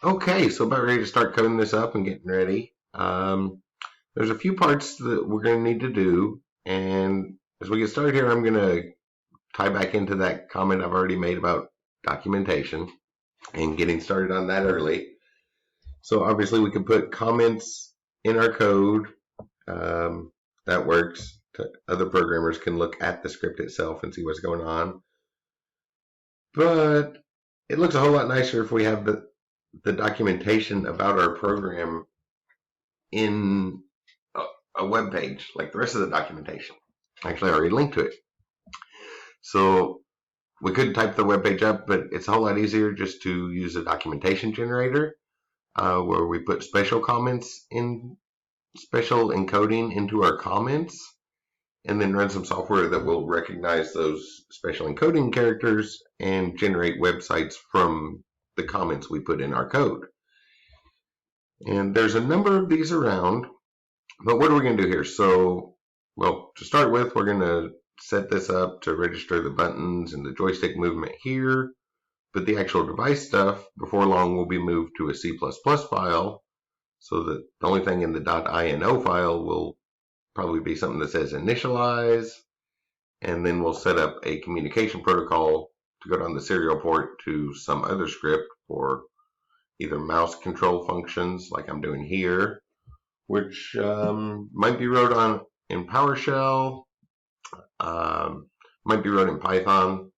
Okay, so about ready to start coding this up and getting ready. There's a few parts that we're going to need to do, and as we get started here, I'm going to tie back into that comment I've already made about documentation and getting started on that early. So obviously we can put comments in our code. That works. Other programmers can look at the script itself and see what's going on. But it looks a whole lot nicer if we have the documentation about our program in a web page, like the rest of the documentation. Actually, I already linked to it. So we could type the web page up, but it's a whole lot easier just to use a documentation generator where we put special comments in, special encoding into our comments, and then run some software that will recognize those special encoding characters and generate websites from the comments we put in our code. And there's a number of these around, but what are we going to do here? So, well, to start with, we're going to set this up to register the buttons and the joystick movement here, but the actual device stuff, before long, will be moved to a C++ file, so that the only thing in the .ino file will probably be something that says initialize, and then we'll set up a communication protocol to go down the serial port to some other script for either mouse control functions like I'm doing here, which might be wrote in PowerShell, might be wrote in Python.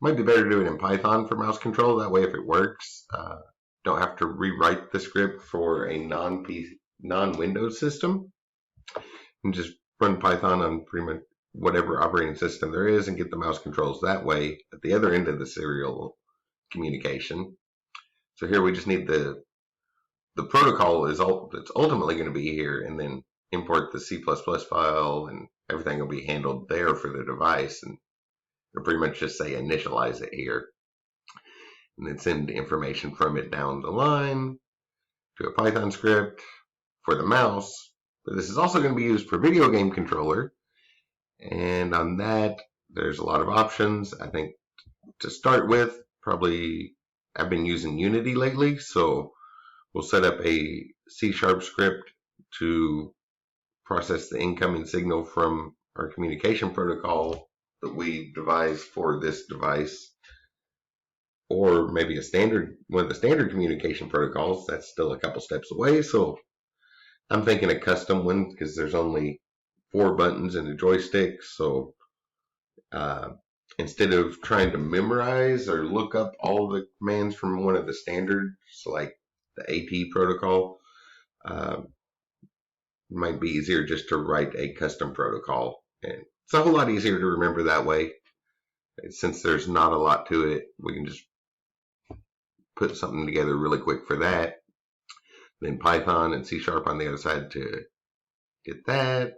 Might be better to do it in Python for mouse control. That way, if it works, don't have to rewrite the script for a non-Windows system, and just run Python on pretty much whatever operating system there is and get the mouse controls that way at the other end of the serial communication. So here we just need the protocol that's ultimately going to be here, and then import the C++ file, and everything will be handled there for the device, and it'll pretty much just say initialize it here, and then send information from it down the line to a Python script for the mouse. But this is also going to be used for video game controller, and on that there's a lot of options. I think to start with, probably I've been using Unity lately, so we'll set up a C# script to process the incoming signal from our communication protocol that we devised for this device, or maybe one of the standard communication protocols. That's still a couple steps away, so I'm thinking a custom one because there's only 4 buttons and a joystick. So instead of trying to memorize or look up all the commands from one of the standards, like the AT protocol, it might be easier just to write a custom protocol. And it's a whole lot easier to remember that way. Since there's not a lot to it, we can just put something together really quick for that. Then Python and C# on the other side to get that.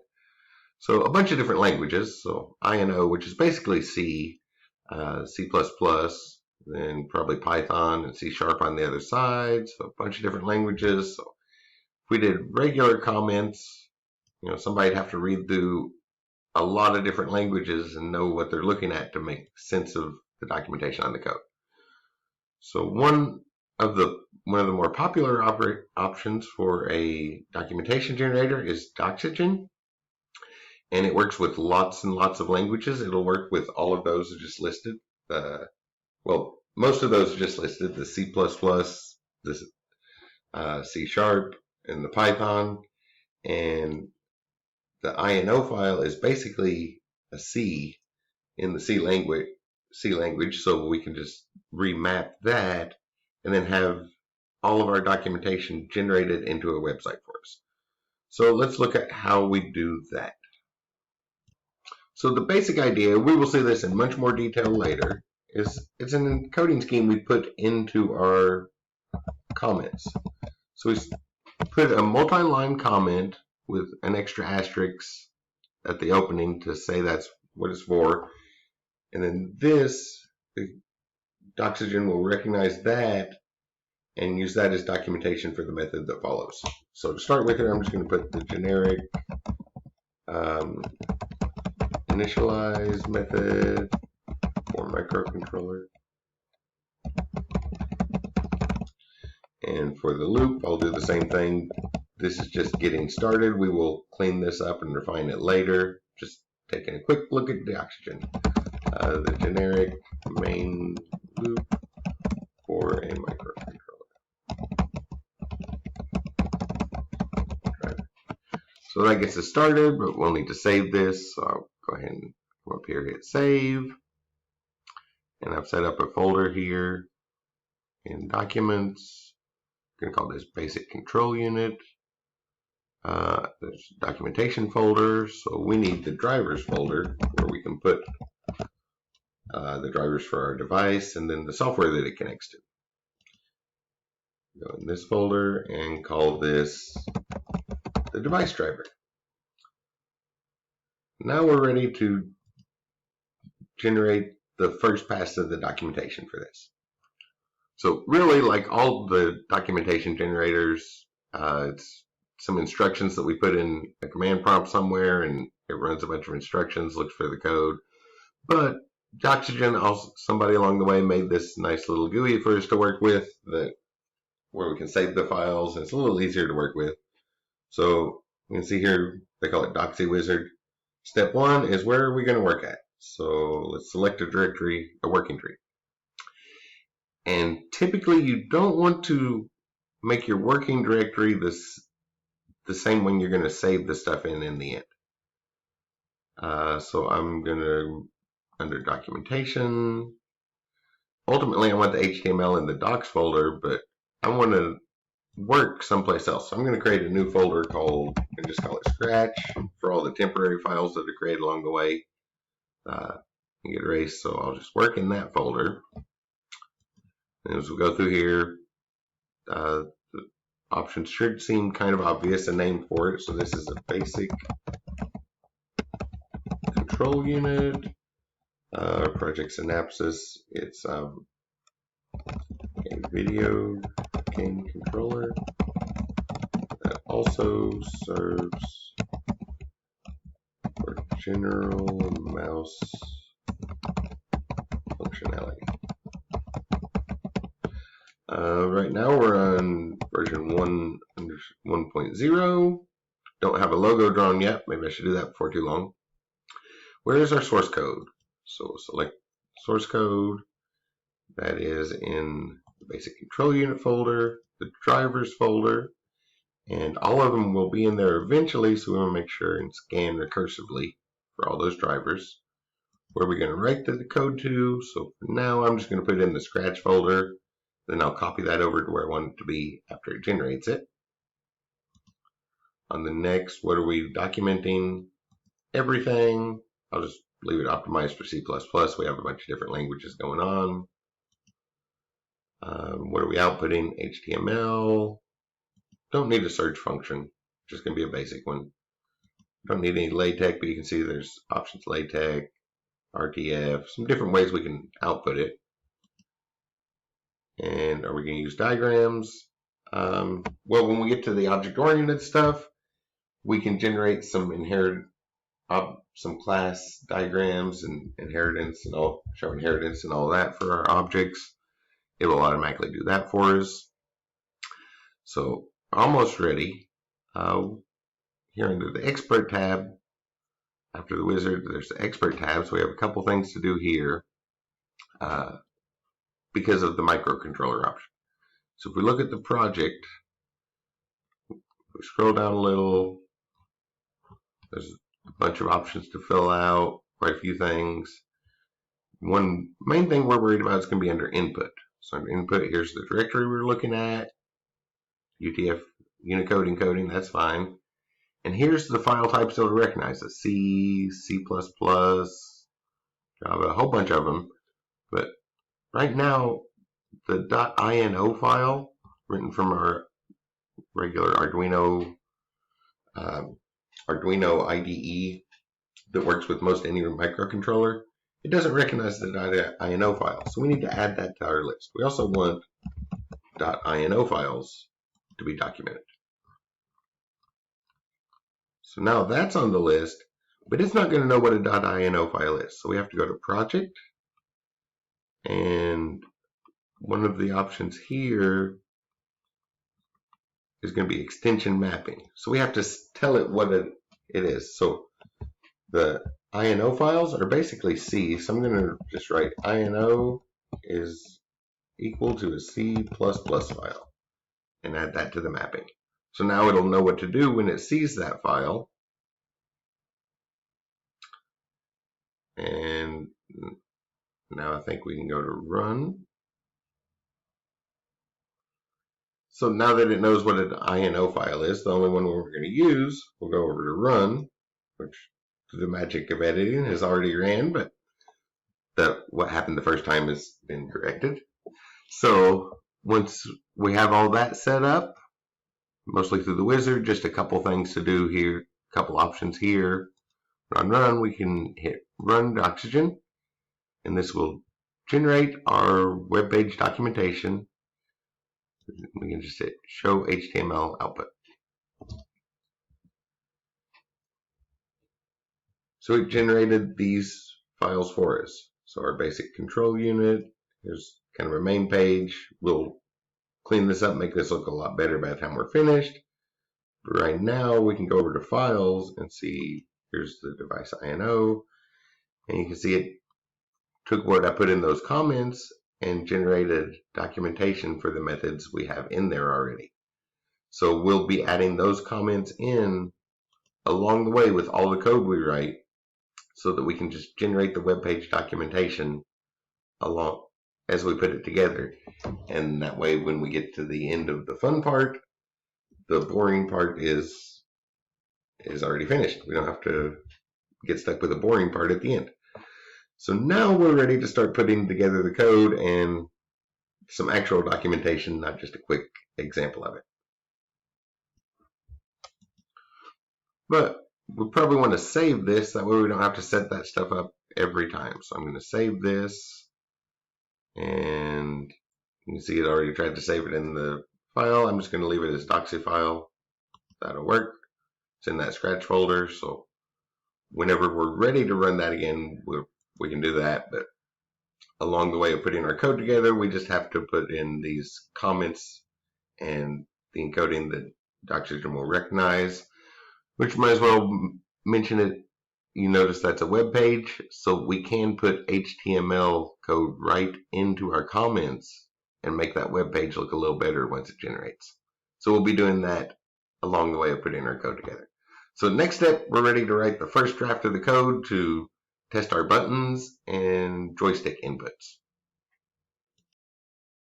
So a bunch of different languages. So INO, which is basically C, C++, then probably Python and C# on the other side. So a bunch of different languages. So if we did regular comments, somebody'd have to read through a lot of different languages and know what they're looking at to make sense of the documentation on the code. So one of the more popular options for a documentation generator is Doxygen, and it works with lots and lots of languages. It'll work with all of those just listed. Well, most of those are just listed: the C++, the C#, and the Python. And the INO file is basically a C in the C language, so we can just remap that and then have all of our documentation generated into a website for us. So let's look at how we do that. So the basic idea, we will see this in much more detail later, is it's an encoding scheme we put into our comments. So we put a multi-line comment with an extra asterisk at the opening to say that's what it's for. And then the Doxygen will recognize that and use that as documentation for the method that follows. So to start with here, I'm just going to put the generic initialize method for microcontroller. And for the loop, I'll do the same thing. This is just getting started. We will clean this up and refine it later. Just taking a quick look at Doxygen. The generic main loop for a microcontroller. So that gets us started, but we'll need to save this. So I'll go ahead and come up here, hit save. And I've set up a folder here in Documents. I'm going to call this Basic Control Unit. There's Documentation folder. So we need the drivers folder where we can put the drivers for our device and then the software that it connects to. Go in this folder and call this the device driver. Now we're ready to generate the first pass of the documentation for this. So really, like all the documentation generators, it's some instructions that we put in a command prompt somewhere and it runs a bunch of instructions, looks for the code. But Doxygen, also somebody along the way made this nice little GUI for us to work with where we can save the files, and it's a little easier to work with. So you can see here, they call it Doxy Wizard. Step one is where are we going to work at? So let's select a directory, a working tree. And typically you don't want to make your working directory the same one you're going to save the stuff in the end. So I'm going to, under documentation, ultimately I want the HTML in the docs folder, but I want to work someplace else. So I'm going to create a new folder called, and just call it Scratch for all the temporary files that are created along the way. And get erased, so I'll just work in that folder. And as we go through here, the options should seem kind of obvious, a name for it. So this is a basic control unit. Project Synapses, it's a video game controller that also serves for general mouse functionality. Right now we're on version 1.0. Don't have a logo drawn yet. Maybe I should do that before too long. Where is our source code? So select source code. That is in the basic control unit folder, the drivers folder, and all of them will be in there eventually, so we want to make sure and scan recursively for all those drivers. Where are we going to write the code to? So for now, I'm just going to put it in the Scratch folder. Then I'll copy that over to where I want it to be after it generates it. On the next, what are we documenting? Everything. I'll just leave it optimized for C++. We have a bunch of different languages going on. What are we outputting? HTML. Don't need a search function. Just going to be a basic one. Don't need any LaTeX, but you can see there's options LaTeX, RTF, some different ways we can output it. And are we going to use diagrams? Well, when we get to the object-oriented stuff, we can generate some some class diagrams and inheritance and all, show inheritance and all that for our objects. It will automatically do that for us. So almost ready. Here under the Expert tab, after the wizard, there's the Expert tab. So we have a couple things to do here because of the microcontroller option. So if we look at the project, we scroll down a little, there's a bunch of options to fill out, quite a few things. One main thing we're worried about is going to be under input. So under input, here's the directory we're looking at, UTF, Unicode encoding, that's fine. And here's the file types that it'll recognize, C, C++, Java, a whole bunch of them. But right now, the .ino file, written from our regular Arduino IDE that works with most any microcontroller, it doesn't recognize the .ino file. So we need to add that to our list. We also want .ino files to be documented. So now that's on the list, but it's not going to know what a .ino file is. So we have to go to Project, and one of the options here is going to be extension mapping. So we have to tell it what it is. So the INO files are basically C. So I'm going to just write INO is equal to a C++ file and add that to the mapping. So now it'll know what to do when it sees that file. And now I think we can go to run. So now that it knows what an INO file is, the only one we're going to use, we'll go over to run, which the magic of editing has already ran, but what happened the first time has been corrected. So once we have all that set up, mostly through the wizard, just a couple things to do here, a couple options here. Run, we can hit run Doxygen, and this will generate our web page documentation. We can just hit show HTML output. So it generated these files for us. So our basic control unit, here's kind of our main page. We'll clean this up, make this look a lot better by the time we're finished. But right now we can go over to files and see, here's the device INO. And you can see it took what I put in those comments and generated documentation for the methods we have in there already. So we'll be adding those comments in along the way with all the code we write so that we can just generate the web page documentation along as we put it together. And that way when we get to the end of the fun part, the boring part is already finished. We don't have to get stuck with the boring part at the end. So now we're ready to start putting together the code and some actual documentation, not just a quick example of it. But we probably want to save this, that way we don't have to set that stuff up every time. So I'm going to save this, and you can see it already tried to save it in the file. I'm just going to leave it as doxy file. That'll work. It's in that scratch folder, so whenever we're ready to run that again, we can do that. But along the way of putting our code together, we just have to put in these comments and the encoding that Doxygen will recognize, which might as well mention it. You notice that's a web page, so we can put HTML code right into our comments and make that web page look a little better once it generates. So we'll be doing that along the way of putting our code together. So next step, we're ready to write the first draft of the code to test our buttons and joystick inputs.